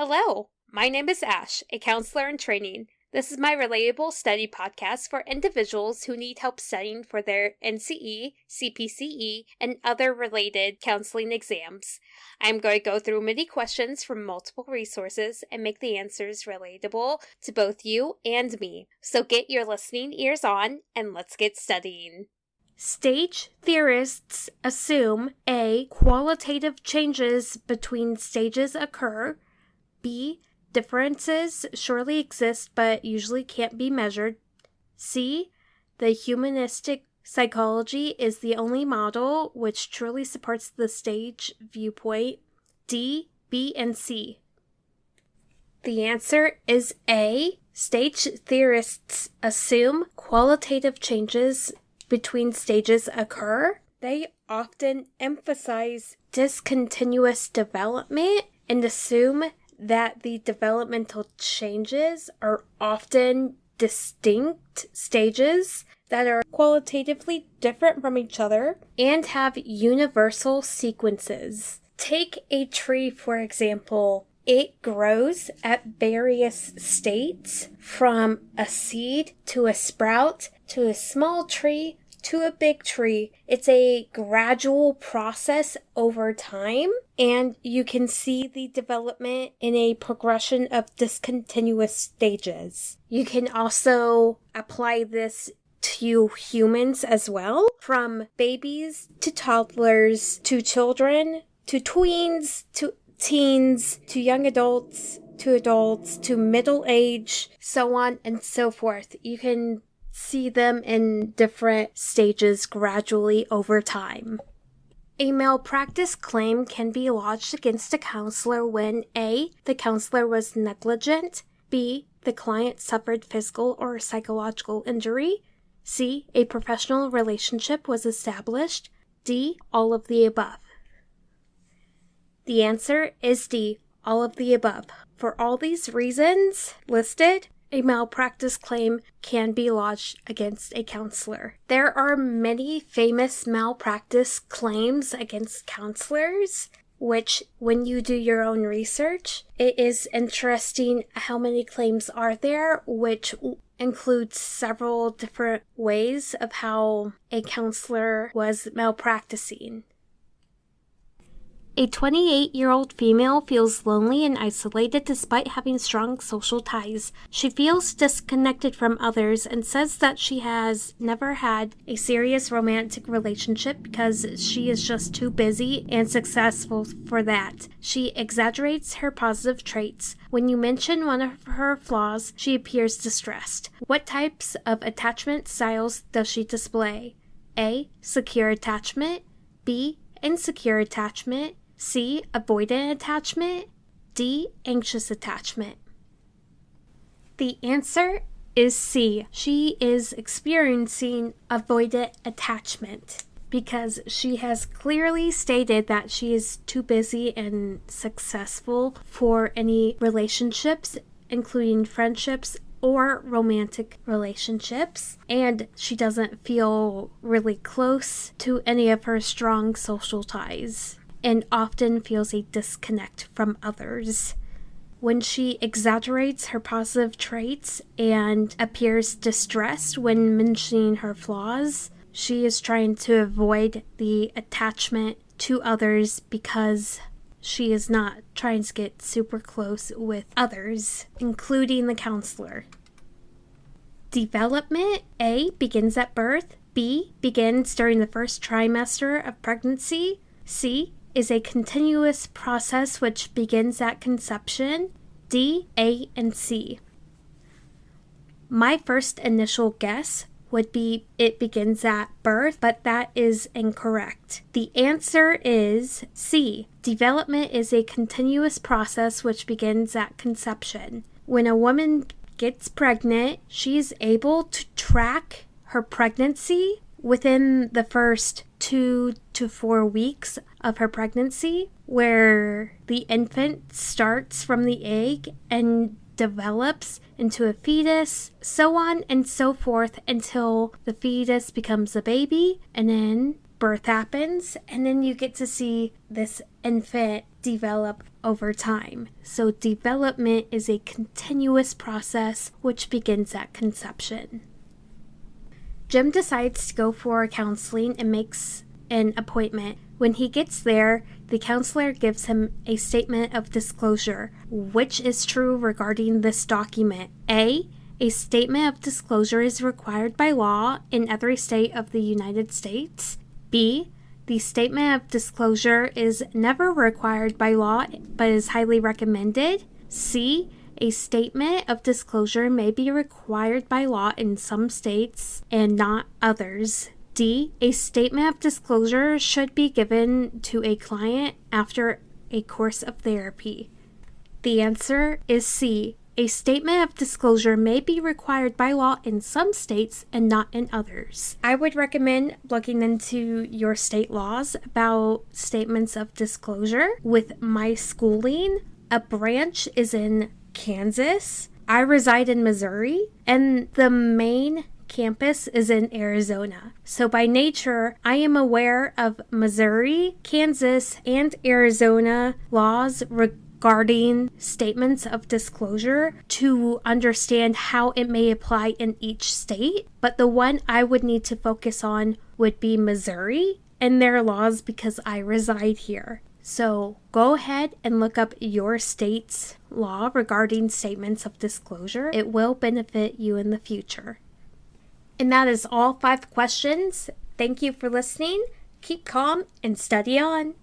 Hello, my name is Ash, a counselor in training. This is my Relatable study podcast for individuals who need help studying for their NCE, CPCE, and other related counseling exams. I'm going to go through many questions from multiple resources and make the answers relatable to both you and me. So get your listening ears on and let's get studying. Stage theorists assume A. Qualitative changes between stages occur. B. Differences surely exist but usually can't be measured. C. The humanistic psychology is the only model which truly supports the stage viewpoint. D. B, and C. The answer is A. Stage theorists assume qualitative changes between stages occur. They often emphasize discontinuous development and assume that the developmental changes are often distinct stages that are qualitatively different from each other and have universal sequences. Take a tree, for example. It grows at various states, from a seed to a sprout to a small tree to a big tree. It's a gradual process over time, and you can see the development in a progression of discontinuous stages. You can also apply this to humans as well, from babies to toddlers to children to tweens to teens to young adults to middle age, so on and so forth. You can see them in different stages gradually over time. A malpractice claim can be lodged against a counselor when A. The counselor was negligent, B. The client suffered physical or psychological injury, C. A professional relationship was established, D. All of the above. The answer is D. All of the above. For all these reasons listed, a malpractice claim can be lodged against a counselor. There are many famous malpractice claims against counselors, which, when you do your own research, it is interesting how many claims are there, which includes several different ways of how a counselor was malpracticing. A 28-year-old female feels lonely and isolated despite having strong social ties. She feels disconnected from others and says that she has never had a serious romantic relationship because she is just too busy and successful for that. She exaggerates her positive traits. When you mention one of her flaws, she appears distressed. What types of attachment styles does she display? A. Secure attachment. B. Insecure attachment. C. Avoidant attachment. D. Anxious attachment. The answer is C. She is experiencing avoidant attachment because she has clearly stated that she is too busy and successful for any relationships, including friendships or romantic relationships, and she doesn't feel really close to any of her strong social ties and often feels a disconnect from others. When she exaggerates her positive traits and appears distressed when mentioning her flaws, she is trying to avoid the attachment to others because she is not trying to get super close with others, including the counselor. Development, A, begins at birth. B, begins during the first trimester of pregnancy. C, is a continuous process which begins at conception. D, A, and C. My first initial guess would be it begins at birth, but that is incorrect. The answer is C. Development is a continuous process which begins at conception. When a woman gets pregnant, she is able to track her pregnancy within the first 2 to 4 weeks of her pregnancy, where the infant starts from the egg and develops into a fetus, so on and so forth until the fetus becomes a baby, and then birth happens, and then you get to see this infant develop over time. So development is a continuous process which begins at conception. Jim decides to go for counseling and makes an appointment. When he gets there, the counselor gives him a statement of disclosure. Which is true regarding this document? A statement of disclosure is required by law in every state of the United States. B, the statement of disclosure is never required by law but is highly recommended. C, a statement of disclosure may be required by law in some states and not others. D, a statement of disclosure should be given to a client after a course of therapy. The answer is C. A statement of disclosure may be required by law in some states and not in others. I would recommend looking into your state laws about statements of disclosure. With my schooling, a branch is in Kansas. I reside in Missouri, and the main campus is in Arizona. So by nature, I am aware of Missouri, Kansas, and Arizona laws regarding statements of disclosure to understand how it may apply in each state. But the one I would need to focus on would be Missouri and their laws because I reside here. So go ahead and look up your state's law regarding statements of disclosure. It will benefit you in the future. And that is all 5 questions. Thank you for listening. Keep calm and study on.